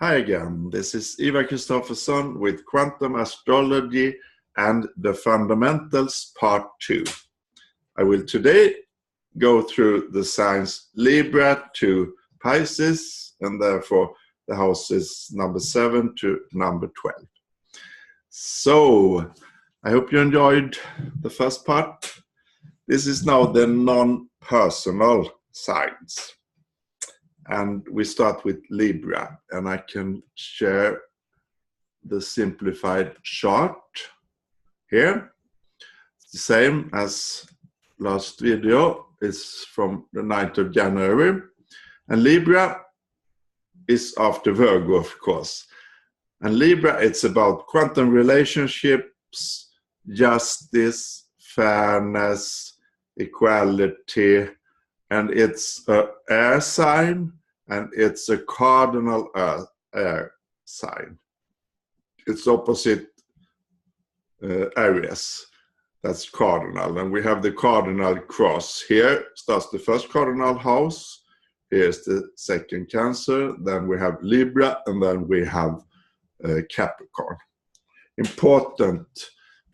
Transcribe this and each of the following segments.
Hi again, this is Ivar Kristoffersson with Quantum Astrology and the Fundamentals Part 2. I will today go through the signs Libra to Pisces, and therefore the houses number 7 to number 12. So, I hope you enjoyed the first part. This is now the non-personal signs. And we start with Libra, and I can share the simplified chart here. It's the same as last video. It's from the 9th of January. And Libra is after Virgo, of course. And Libra, it's about quantum relationships, justice, fairness, equality, and it's an air sign, and it's a cardinal air sign. It's opposite Aries. That's cardinal. And we have the cardinal cross. Here starts the first cardinal house. Here's the second Cancer. Then we have Libra, and then we have Capricorn. Important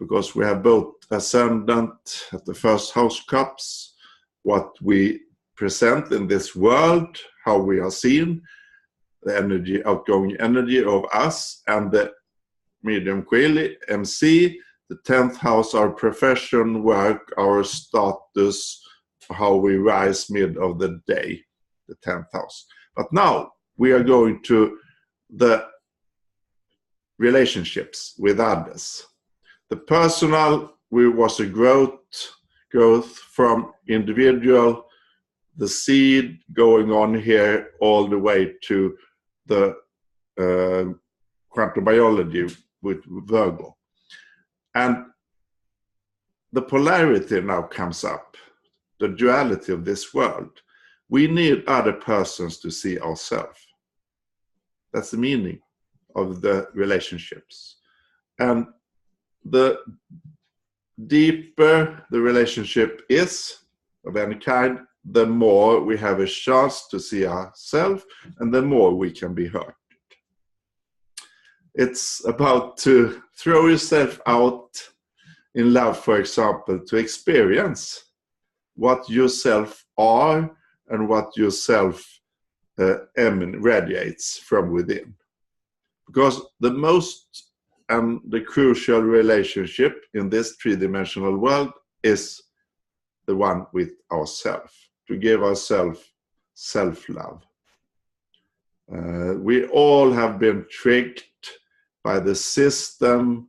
because we have both ascendant at the first house cups, what we present in this world, how we are seen, the energy, outgoing energy of us, and the medium query, MC, the 10th house, our profession, work, our status, how we rise mid of the day, the 10th house. But now we are going to the relationships with others. The personal, was a growth from individual, the seed going on here all the way to the quantum biology with Virgo. And the polarity now comes up, the duality of this world. We need other persons to see ourselves. That's the meaning of the relationships. And the deeper the relationship is of any kind, the more we have a chance to see ourselves, and the more we can be hurt. It's about to throw yourself out in love, for example, to experience what yourself are and what yourself radiates from within. Because the most and the crucial relationship in this three-dimensional world is the one with ourselves, to give ourselves self-love. We all have been tricked by the system,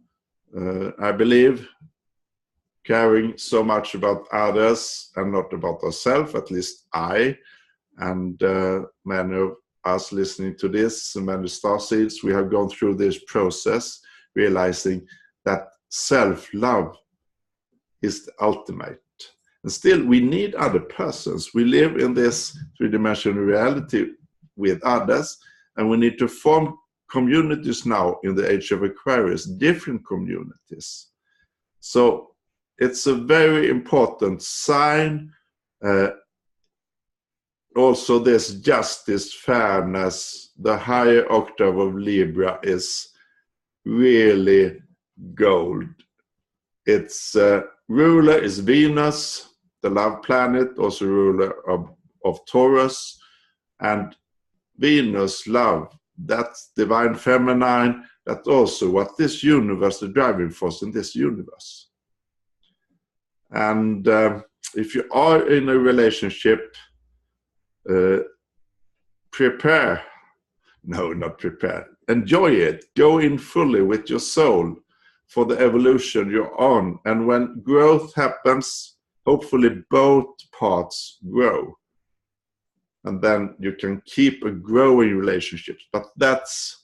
I believe, caring so much about others and not about ourselves, at least I, and many of us listening to this, many starseeds, we have gone through this process, realizing that self-love is the ultimate. And still, we need other persons. We live in this three-dimensional reality with others, and we need to form communities now in the age of Aquarius, different communities. So it's a very important sign. Also, this justice, fairness, the higher octave of Libra is really gold. Its ruler is Venus, the love planet, also ruler of Taurus, and Venus, love, that's divine feminine, that's also what this universe, the driving force in this universe. And if you are in a relationship, prepare, no, not prepare, enjoy it, go in fully with your soul for the evolution you're on. And when growth happens, hopefully both parts grow. And then you can keep a growing relationship. But that's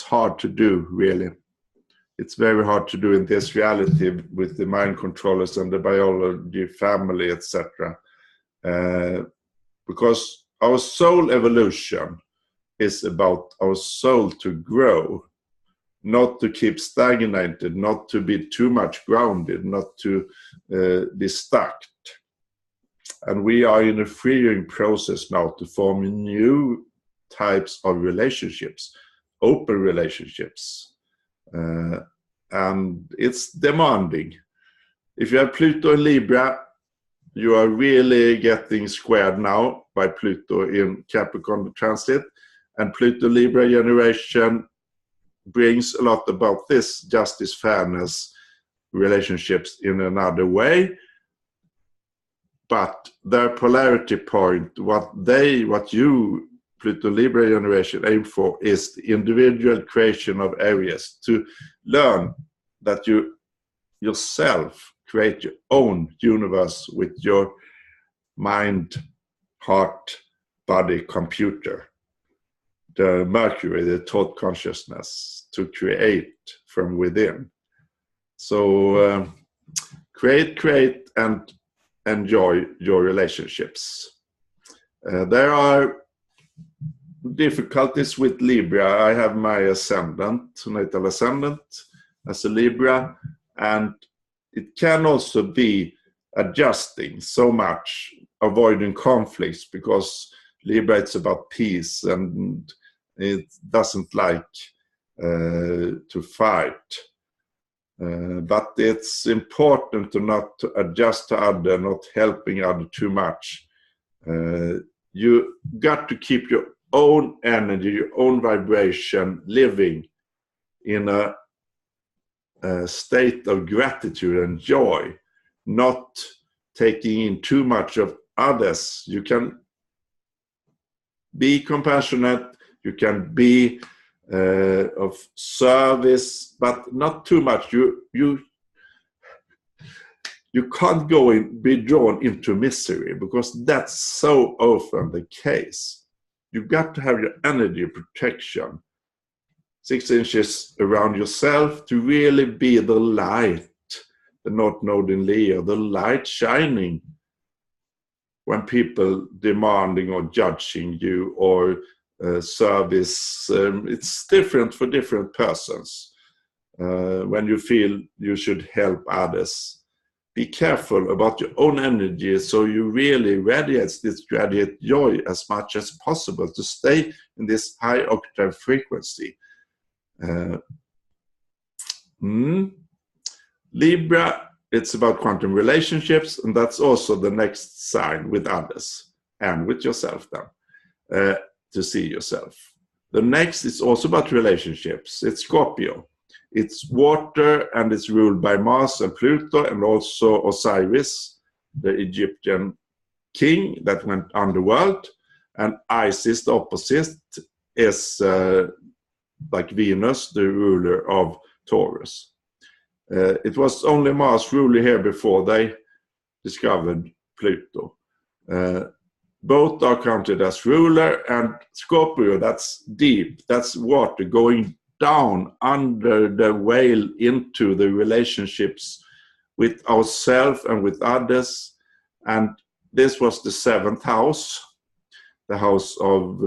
hard to do, really. It's very hard to do in this reality with the mind controllers and the biology, family, etc. Because our soul evolution is about our soul to grow, not to keep stagnated, not to be too much grounded, not to be stuck. And we are in a freeing process now to form new types of relationships, open relationships. And it's demanding. If you have Pluto in Libra, you are really getting squared now by Pluto in Capricorn transit. And Pluto Libra generation brings a lot about this justice, fairness, relationships in another way. But their polarity point, what you, Pluto Libra generation, aim for is the individual creation of areas to learn that you yourself create your own universe with your mind, heart, body, computer, the Mercury, the thought consciousness, to create from within. So create and enjoy your relationships. There are difficulties with Libra. I have my ascendant, natal ascendant, as a Libra, and it can also be adjusting so much, avoiding conflicts, because Libra, it's about peace and it doesn't like to fight. But it's important to not adjust to other, not helping other too much. You got to keep your own energy, your own vibration, living in a state of gratitude and joy, not taking in too much of others. You can be compassionate, you can be of service, but not too much. You can't be drawn into misery, because that's so often the case. You've got to have your energy protection 6 inches around yourself to really be the light, the North Node in Leo, the light shining when people demanding or judging you or service. It's different for different persons. When you feel you should help others, be careful about your own energy so you really radiate joy as much as possible to stay in this high octave frequency. Libra, it's about quantum relationships, and that's also the next sign with others and with yourself then, to see yourself. The next is also about relationships. It's Scorpio. It's water, and it's ruled by Mars and Pluto, and also Osiris, the Egyptian king that went underworld, and Isis, the opposite, is like Venus, the ruler of Taurus. It was only Mars ruler here before they discovered Pluto. Both are counted as ruler, and Scorpio, that's deep, that's water going down under the veil into the relationships with ourselves and with others. And this was the 7th house, the house of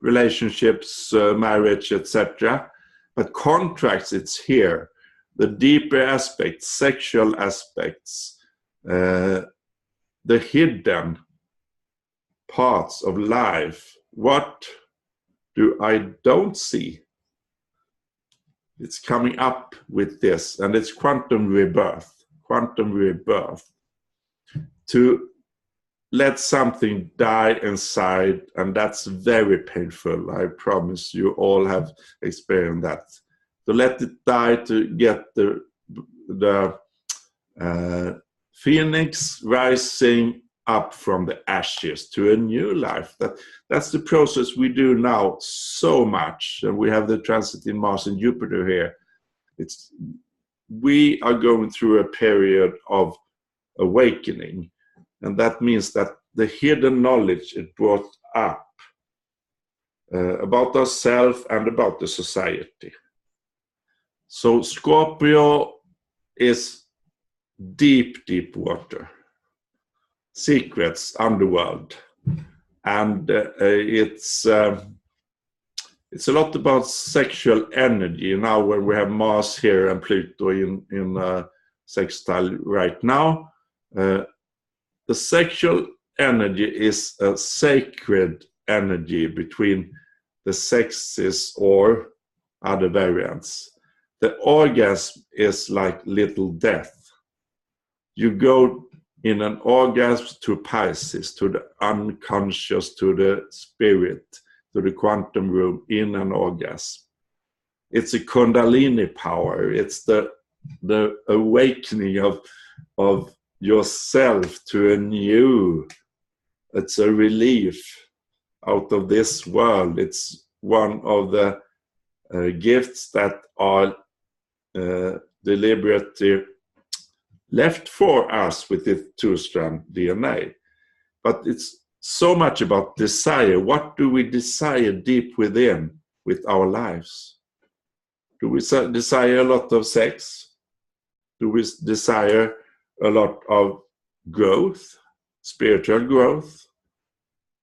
relationships, marriage, etc. But contracts, it's here. The deeper aspects, sexual aspects, the hidden parts of life. What do I don't see? It's coming up with this, and it's quantum rebirth. To let something die inside, and that's very painful. I promise you all have experienced that. To let it die, to get the phoenix rising up from the ashes to a new life. That's the process we do now so much, and we have the transit in Mars and Jupiter here. We are going through a period of awakening, and that means that the hidden knowledge it brought up about ourselves and about the society. So Scorpio is deep, deep water, secrets, underworld, and it's a lot about sexual energy now when we have Mars here and Pluto in sextile right now. The sexual energy is a sacred energy between the sexes or other variants. The orgasm is like little death. You go in an orgasm to Pisces, to the unconscious, to the spirit, to the quantum room in an orgasm. It's a Kundalini power. It's the awakening of yourself to a new. It's a relief out of this world. It's one of the gifts that are deliberately left for us with the two-strand DNA. But it's so much about desire. What do we desire deep within with our lives? Do we desire a lot of sex? Do we desire a lot of growth, spiritual growth?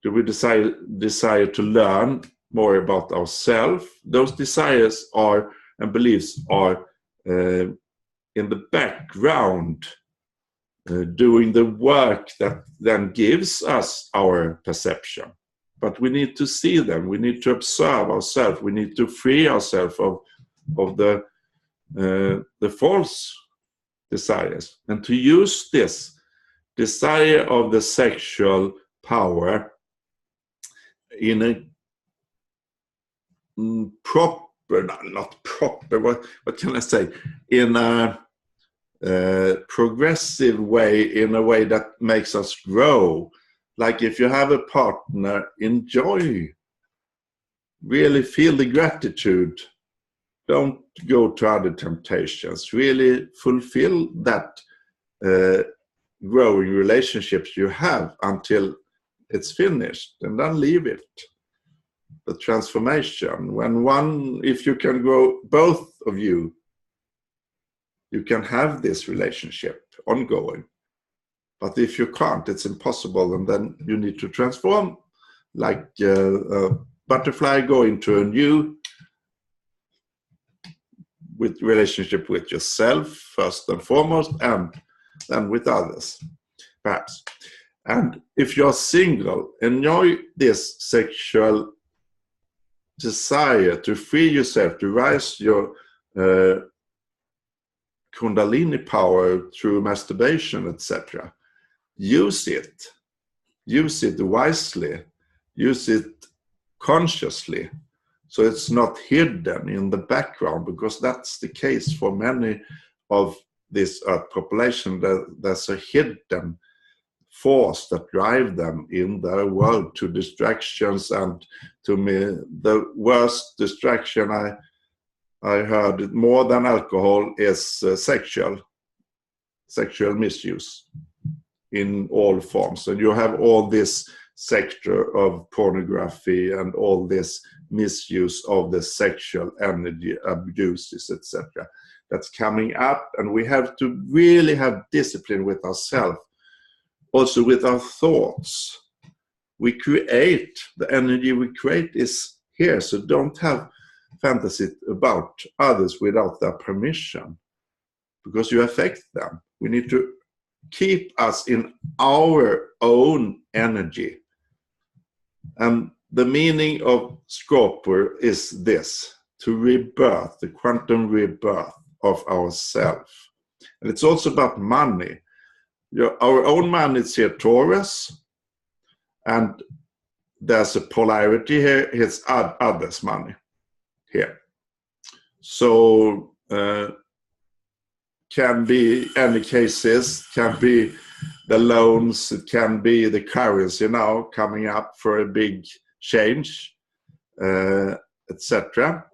Do we desire to learn more about ourselves? Those desires are and beliefs are in the background, doing the work that then gives us our perception. But we need to see them. We need to observe ourselves. We need to free ourselves of the false desires, and to use this desire of the sexual power in a what can I say, in a progressive way, in a way that makes us grow. Like if you have a partner, enjoy, really feel the gratitude. Don't go to other temptations. Really fulfill that growing relationships you have until it's finished, and then leave it. The transformation, if you can grow, both of you can have this relationship ongoing. But if you can't, it's impossible, and then you need to transform, like a butterfly going to a new with relationship with yourself first and foremost, and then with others, perhaps. And if you're single, enjoy this sexual desire to free yourself, to rise your Kundalini power through masturbation, etc. Use it wisely, use it consciously, so it's not hidden in the background, because that's the case for many of this Earth population. There's a hidden force that drive them in their world to distractions, and to me the worst distraction I heard more than alcohol is sexual misuse in all forms. And you have all this sector of pornography and all this misuse of the sexual energy, abuses, etc. that's coming up, and we have to really have discipline with ourselves, also with our thoughts. We create, the energy we create is here, so don't have fantasy about others without their permission, because you affect them. We need to keep us in our own energy. And the meaning of Scorpio is this: to rebirth, the quantum rebirth of ourselves. And it's also about money. Our own money is here, Taurus, and there's a polarity here. It's others' money here. So can be any cases, can be the loans, it can be the currency now coming up for a big change, etc.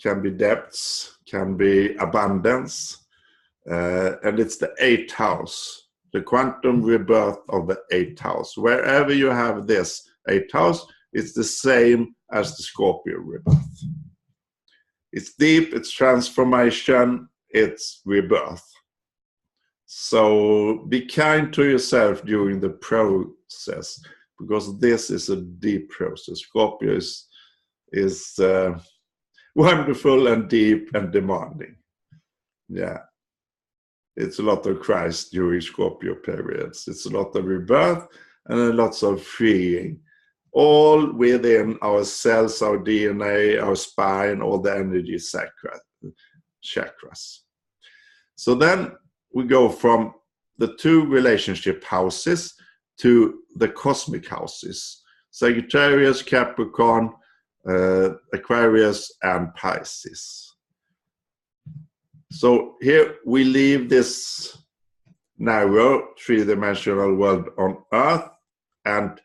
Can be debts, can be abundance, and it's the 8th house, the quantum rebirth of the 8th house. Wherever you have this 8th house, it's the same as the Scorpio rebirth. It's deep, it's transformation, it's rebirth. So be kind to yourself during the process, because this is a deep process. Scorpio is wonderful and deep and demanding. Yeah. it's a lot of Christ during Scorpio periods. It's a lot of rebirth and lots of freeing, all within our cells, our DNA, our spine, all the energy chakras. So then we go from the two relationship houses to the cosmic houses: Sagittarius, Capricorn, Aquarius, and Pisces. So here we leave this narrow three-dimensional world on Earth and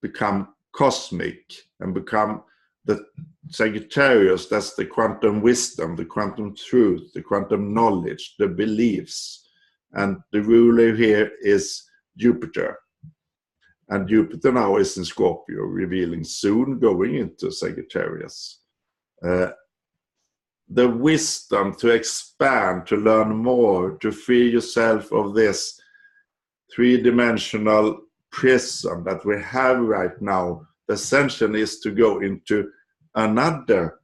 become cosmic and become the Sagittarius. That's the quantum wisdom, the quantum truth, the quantum knowledge, the beliefs. And the ruler here is Jupiter. And Jupiter now is in Scorpio, revealing soon going into Sagittarius. The wisdom to expand, to learn more, to free yourself of this three-dimensional prison that we have right now. The ascension is to go into another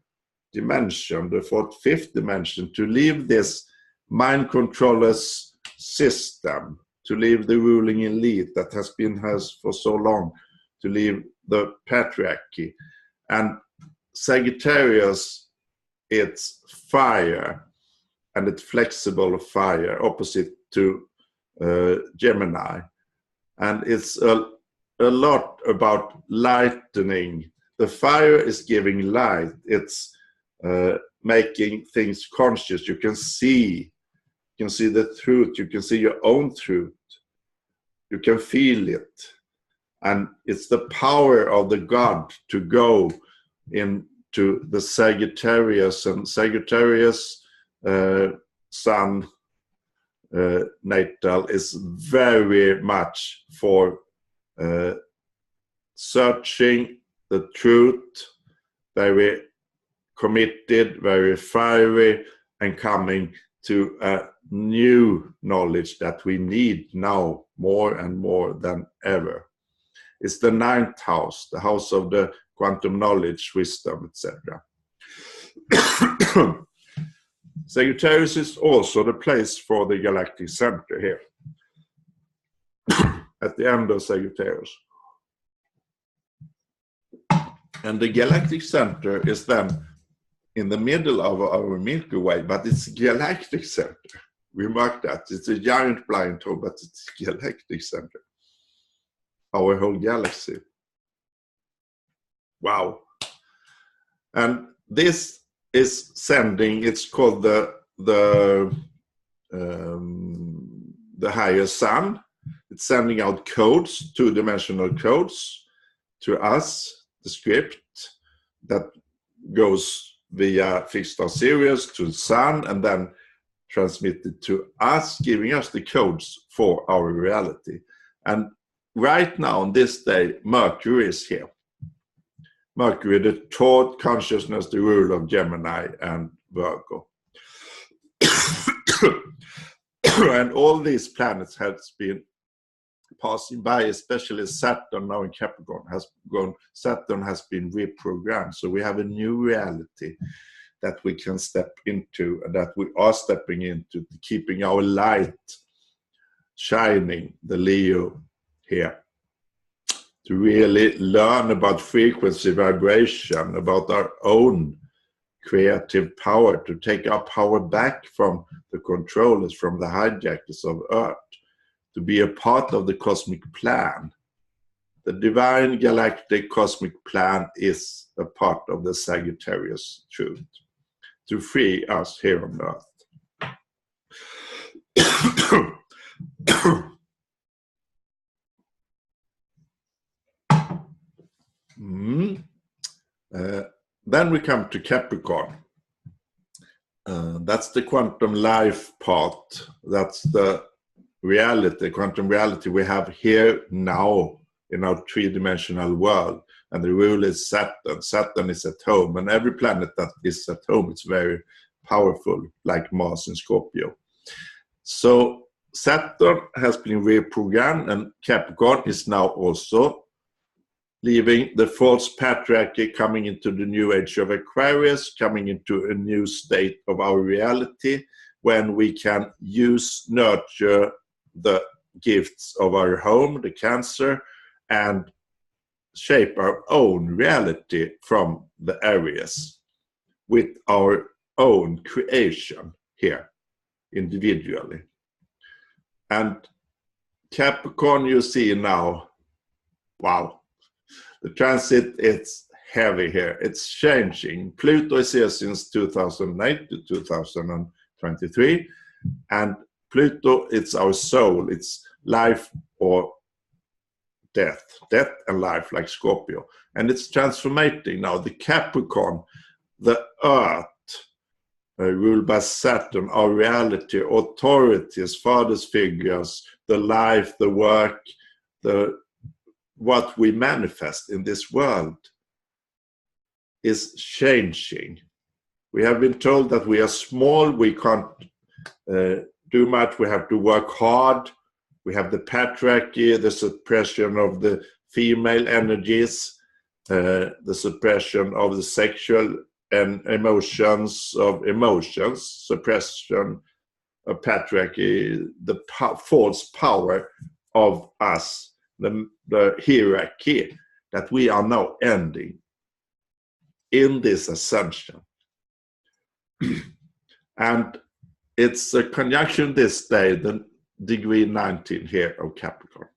dimension, the fourth, fifth dimension, to leave this mind controller's system, to leave the ruling elite that has been us for so long, to leave the patriarchy. And Sagittarius, it's fire, and it's flexible fire, opposite to Gemini. And it's a lot about lightening. The fire is giving light. It's making things conscious. You can see the truth. You can see your own truth. You can feel it. And it's the power of the God to go into the Sagittarius. And Sagittarius sun natal is very much for searching the truth, very committed, very fiery, and coming to a new knowledge that we need now more and more than ever. It's the ninth house, the house of the quantum knowledge, wisdom, etc. Sagittarius is also the place for the galactic center here, at the end of Sagittarius. And the galactic center is then in the middle of our Milky Way, but it's galactic center. We mark that. It's a giant blind hole, but it's galactic center. Our whole galaxy. Wow. And this is sending, it's called the higher sun. It's sending out codes, two-dimensional codes to us, the script that goes via fixed star Sirius to the sun and then transmitted to us, giving us the codes for our reality. And right now, on this day, Mercury is here. Mercury, the thought consciousness, the ruler of Gemini and Virgo. And all these planets have been passing by, especially Saturn now in Capricorn Saturn has been reprogrammed. So we have a new reality that we can step into, and that we are stepping into, keeping our light shining, the Leo here, to really learn about frequency, vibration, about our own creative power, to take our power back from the controllers, from the hijackers of Earth, to be a part of the cosmic plan. The divine galactic cosmic plan is a part of the Sagittarius truth, to free us here on Earth. Then we come to Capricorn. That's the quantum life part. That's the reality, quantum reality we have here now in our three-dimensional world. And the rule is Saturn. Saturn is at home, and every planet that is at home is very powerful, like Mars in Scorpio. So Saturn has been reprogrammed, and Capricorn is now also leaving the false patriarchy, coming into the new age of Aquarius, coming into a new state of our reality, when we can nurture the gifts of our home, the Cancer, and shape our own reality from the areas with our own creation here individually. And Capricorn, you see now, wow, the transit, it's heavy here. It's changing. Pluto is here since 2008 to 2023. And Pluto, it's our soul. It's life or death. Death and life, like Scorpio. And it's transformating now. The Capricorn, the earth, ruled by Saturn, our reality, authorities, father's figures, the life, the work, what we manifest in this world is changing. We have been told that we are small, we can't do much, we have to work hard. We have the patriarchy, the suppression of the female energies, the suppression of the sexual and emotions, suppression of patriarchy, the false power of us, the hierarchy that we are now ending in this ascension. And it's a conjunction this day, the degree 19 here of Capricorn.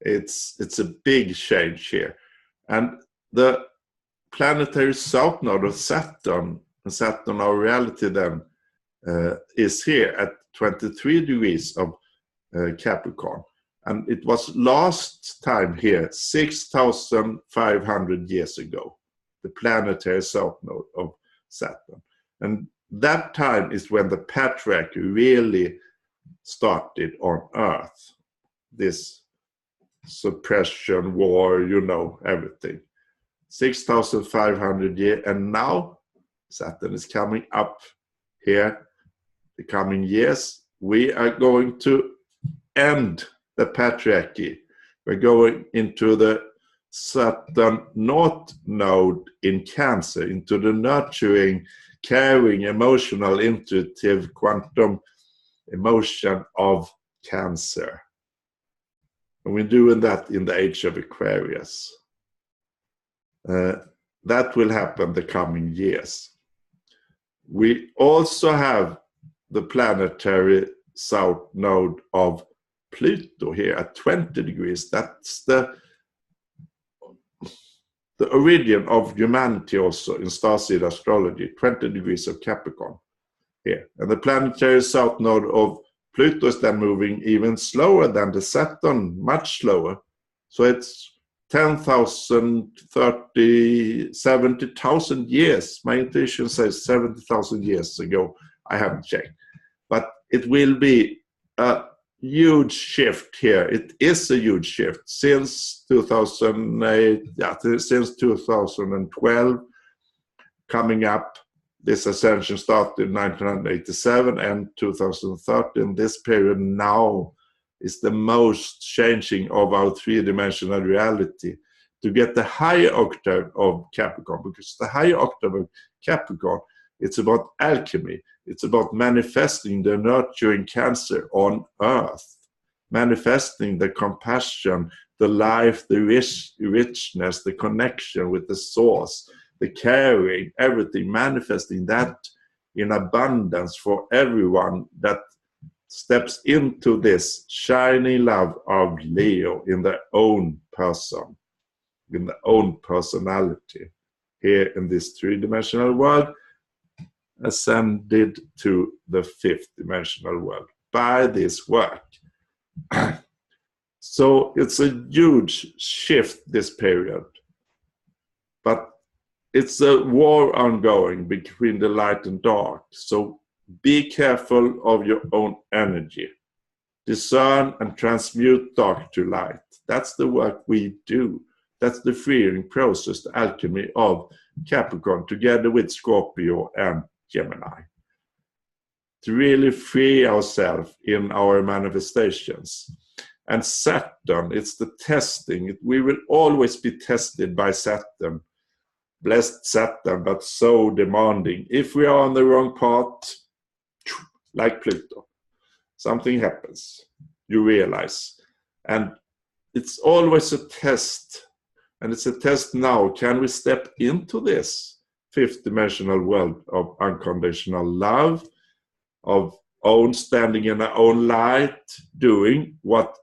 It's a big change here. And the planetary south node of Saturn, and Saturn, our reality then, is here at 23 degrees of Capricorn. And it was last time here 6,500 years ago, the planetary south node of Saturn. And that time is when the patriarchy really started on Earth. This suppression, war, you know, everything. 6,500 years, and now Saturn is coming up here the coming years. We are going to end the patriarchy. We're going into the Saturn North node in Cancer, into the nurturing, caring, emotional, intuitive, quantum emotion of Cancer. And we're doing that in the age of Aquarius. That will happen the coming years. We also have the planetary south node of Pluto here at 20 degrees. That's the origin of humanity also in Starseed Astrology, 20 degrees of Capricorn here. And the planetary south node of Pluto is then moving even slower than the Saturn, much slower. So it's 10,000, 30, 70,000 years. My intuition says 70,000 years ago. I haven't checked. But it will be a huge shift here. It is a huge shift since 2008, since 2012, coming up. This ascension started in 1987 and 2013. This period now is the most changing of our three-dimensional reality to get the higher octave of Capricorn, because the higher octave of Capricorn, it's about alchemy. It's about manifesting the nurturing Cancer on Earth, manifesting the compassion, the life, the richness, the connection with the source, the caring, everything, manifesting that in abundance for everyone that steps into this shining love of Leo in their own person, in their own personality, here in this three-dimensional world, ascended to the fifth dimensional world by this work. So it's a huge shift, this period. But it's a war ongoing between the light and dark. So be careful of your own energy. Discern and transmute dark to light. That's the work we do. That's the freeing process, the alchemy of Capricorn, together with Scorpio and Gemini. To really free ourselves in our manifestations. And Saturn, it's the testing. We will always be tested by Saturn. Blessed Saturn, but so demanding. If we are on the wrong path, like Pluto. Something happens, you realize. And it's always a test. And it's a test now. Can we step into this fifth dimensional world of unconditional love, of own standing in our own light, doing what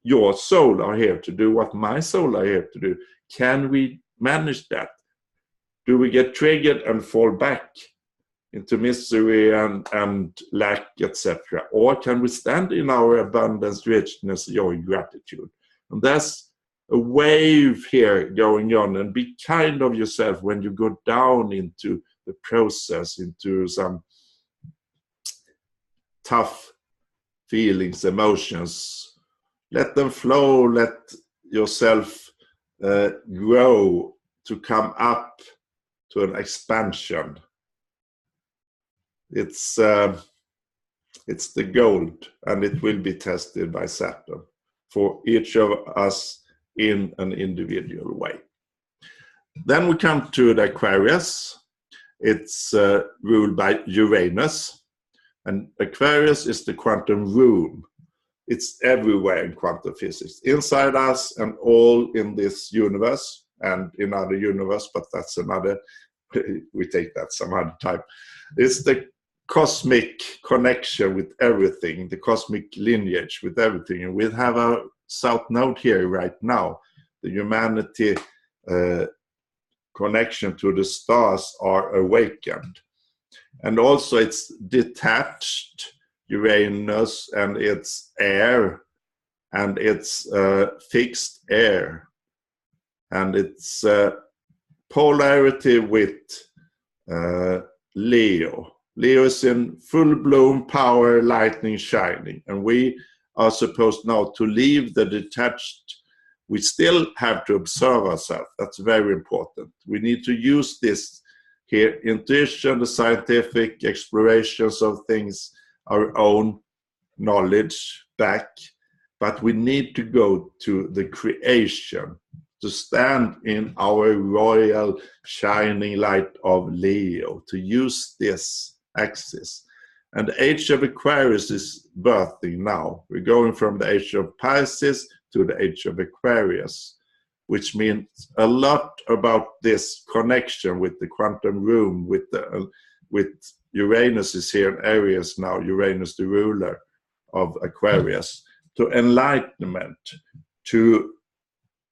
your soul are here to do, what my soul are here to do? Can we manage that? Do we get triggered and fall back into misery and lack, etc.? Or can we stand in our abundance, richness, joy, gratitude? And that's a wave here going on. And be kind of yourself when you go down into the process, into some tough feelings, emotions. Let them flow, let yourself grow to come up to an expansion. It's the gold, and it will be tested by Saturn for each of us in an individual way. Then we come to the Aquarius. It's ruled by Uranus, and Aquarius is the quantum room. It's everywhere in quantum physics, inside us and all in this universe and in other universe, but that's another, we take that some other time. It's the cosmic connection with everything, the cosmic lineage with everything. And we have a south node here right now. The humanity connection to the stars are awakened. And also it's detached Uranus, and it's air, and it's fixed air, and it's polarity with Leo. Leo is in full bloom, power, lightning, shining, and we are supposed now to leave the detached. We still have to observe ourselves. That's very important. We need to use this here, intuition, the scientific explorations of things, our own knowledge back, but we need to go to the creation, to stand in our royal shining light of Leo, to use this axis. And the age of Aquarius is birthing now. We're going from the age of Pisces to the age of Aquarius, which means a lot about this connection with the quantum room, with Uranus is here in Aries now, Uranus the ruler of Aquarius, to enlightenment, to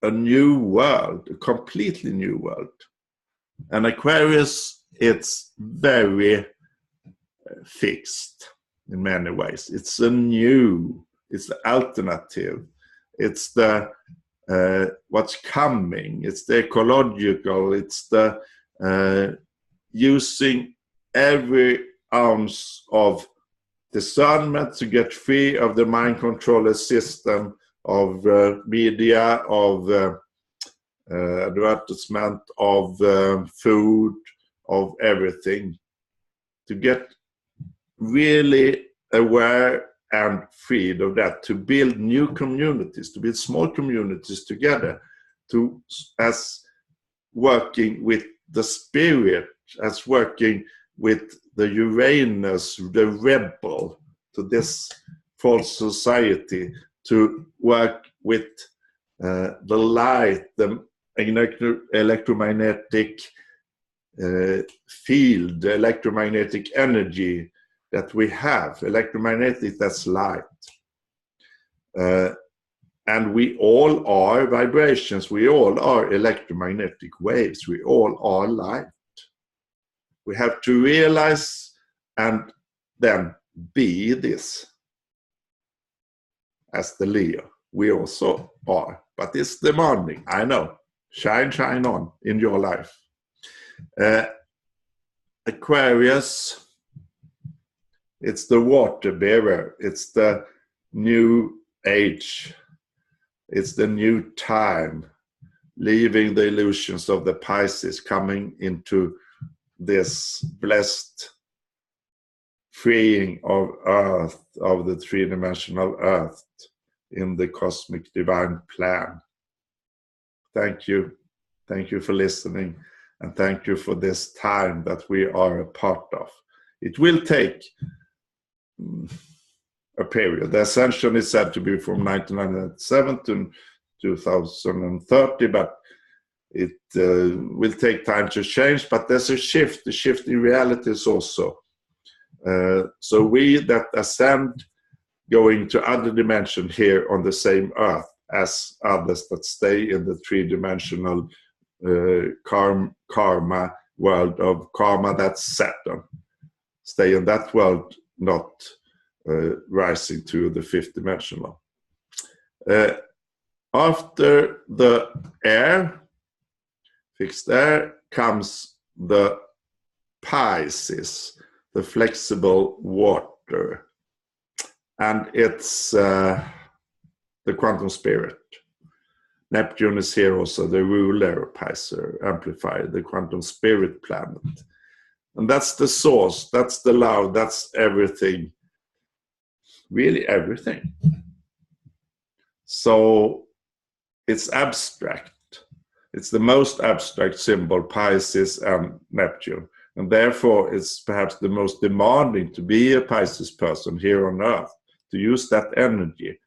a new world, a completely new world. And Aquarius, it's very fixed in many ways. It's a new, it's the alternative, it's the what's coming, it's the ecological, it's the using every ounce of discernment to get free of the mind controller system of media, of advertisement, of food, of everything, to get really aware and freed of that, to build new communities, to build small communities together, to as working with the spirit, as working with the Uranus, the rebel, to this false society, to work with the light, the electromagnetic field, the electromagnetic energy that we have. Electromagnetic, that's light. And we all are vibrations, we all are electromagnetic waves, we all are light. We have to realize and then be this as the Leo. We also are, but it's demanding, I know. Shine, shine on in your life. Aquarius, it's the water bearer, it's the new age, it's the new time, leaving the illusions of the Pisces, coming into this blessed freeing of earth, of the three-dimensional earth in the cosmic divine plan. Thank you for listening, and thank you for this time that we are a part of. It will take a period. The ascension is said to be from 1997 to 2030, but it will take time to change. But there's a shift in realities also. So we that ascend going to other dimensions here on the same earth as others that stay in the three-dimensional karma world of karma, that's Saturn. Stay in that world, not rising to the fifth dimensional. After the air, fixed air, comes the Pisces, the flexible water. And it's the quantum spirit. Neptune is here also, the ruler of Pisces, amplifier, the quantum spirit planet. And that's the source, that's the love, that's everything. Really everything. So it's abstract. It's the most abstract symbol, Pisces and Neptune. And therefore it's perhaps the most demanding to be a Pisces person here on earth, to use that energy.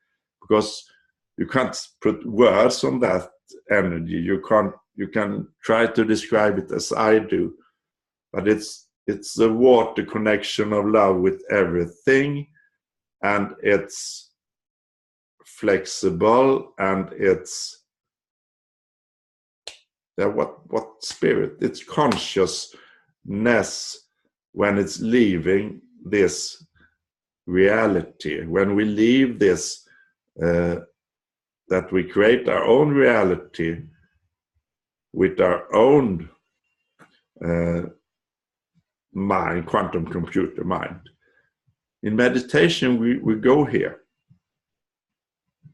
Because you can't put words on that energy. You can try to describe it as I do. But it's the water connection of love with everything. And it's flexible, and it's what spirit? It's consciousness when it's leaving this reality. When we leave this, that we create our own reality with our own mind, quantum computer mind. In meditation, we go here.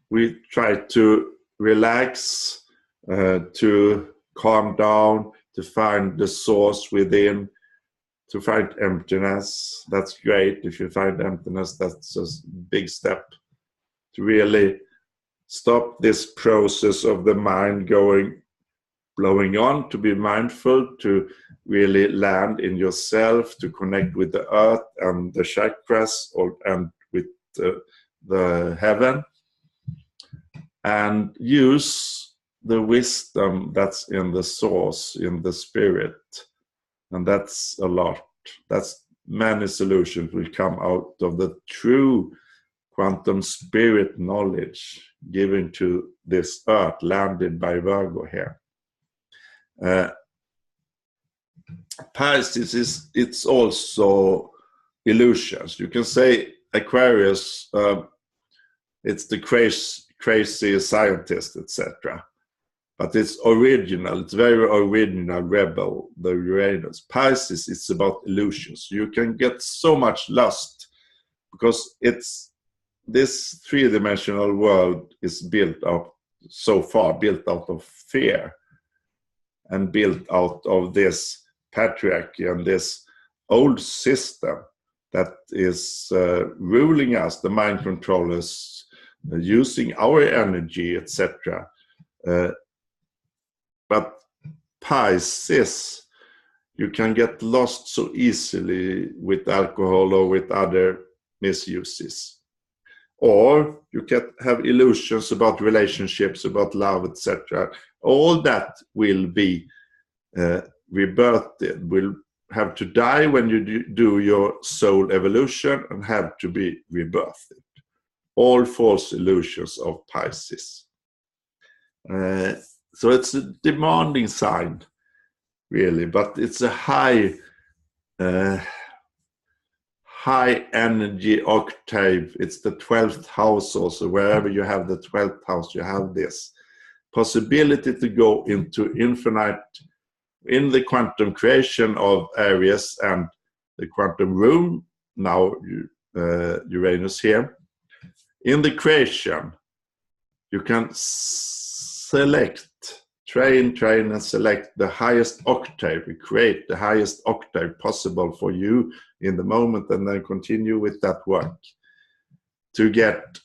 We try to relax, to calm down, to find the source within, to find emptiness. That's great. If you find emptiness, that's a big step to really stop this process of the mind blowing on, to be mindful, to really land in yourself, to connect with the earth and the chakras and with the heaven, and use the wisdom that's in the source, in the spirit. And that's a lot. That's many solutions will come out of the true quantum spirit knowledge given to this earth, landed by Virgo here. Pisces it's also illusions. You can say Aquarius, it's the crazy scientist, etc. But it's original, it's very original, rebel, the Uranus. Pisces, it's about illusions. You can get so much lost because this three-dimensional world is built out of fear and built out of this patriarchy and this old system that is ruling us, the mind controllers, using our energy, etc. But Pisces, you can get lost so easily with alcohol or with other misuses. Or you can have illusions about relationships, about love, etc. All that will be rebirthed, will have to die when you do your soul evolution and have to be rebirthed. All false illusions of Pisces. So it's a demanding sign, really, but it's a high energy octave. It's the 12th house also. Wherever you have the 12th house, you have this possibility to go into infinite in the quantum creation of Aries and the quantum room, now Uranus here. In the creation, you can select, train and select the highest octave, create the highest octave possible for you in the moment, and then continue with that work to get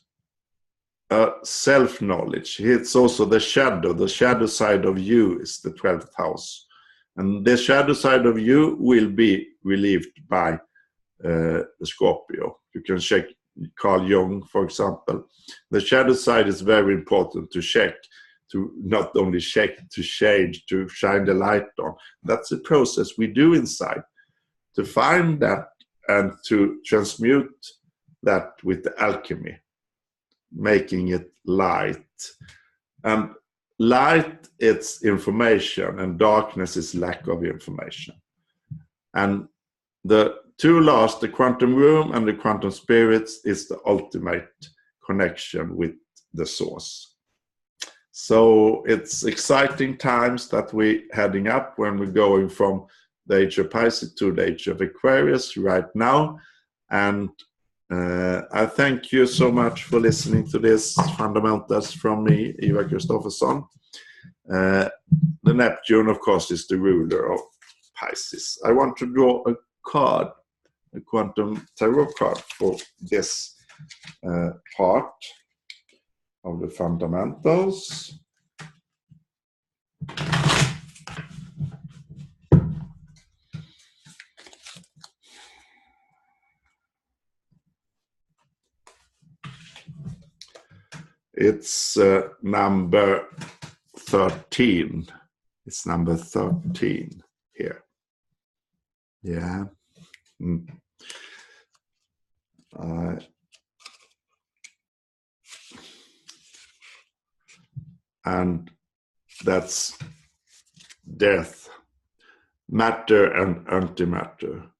self-knowledge. It's also the shadow side of you is the 12th house. And the shadow side of you will be relieved by the Scorpio. You can check Carl Jung, for example. The shadow side is very important to check, to not only check, to change, to shine the light on. That's a process we do inside, to find that and to transmute that with the alchemy, making it light. And light, it's information, and darkness is lack of information. And the two last, the quantum room and the quantum spirits, is the ultimate connection with the source. So it's exciting times that we're heading up when we're going from the age of Pisces to the age of Aquarius right now. And I thank you so much for listening to this Fundamentals from me, Ivar Kristoffersson. The Neptune, of course, is the ruler of Pisces. I want to draw a card, a quantum tarot card for this part of the fundamentals. It's number 13. It's number 13 here. Yeah. And that's death, matter and antimatter.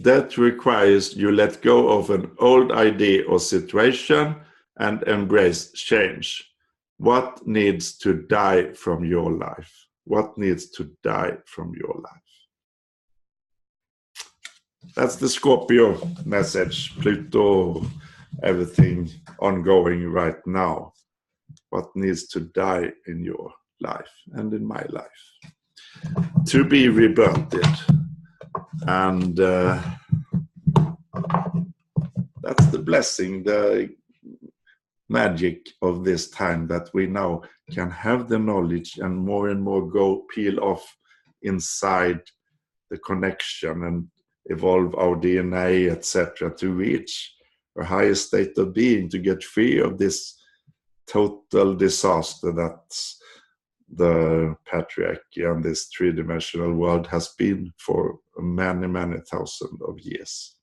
That requires you let go of an old idea or situation and embrace change. What needs to die from your life? What needs to die from your life? That's the Scorpio message. Pluto, everything ongoing right now. What needs to die in your life and in my life? To be rebirthed. And that's the blessing, the magic of this time, that we now can have the knowledge and more go peel off inside the connection and evolve our DNA, etc., to reach a higher state of being, to get free of this total disaster that's the patriarchy and this three-dimensional world has been for many thousands of years.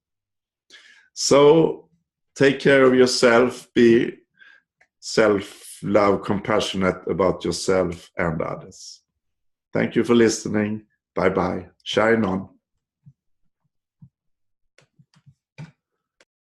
So take care of yourself, be self-love, compassionate about yourself and others. Thank you for listening. Bye-bye. Shine on.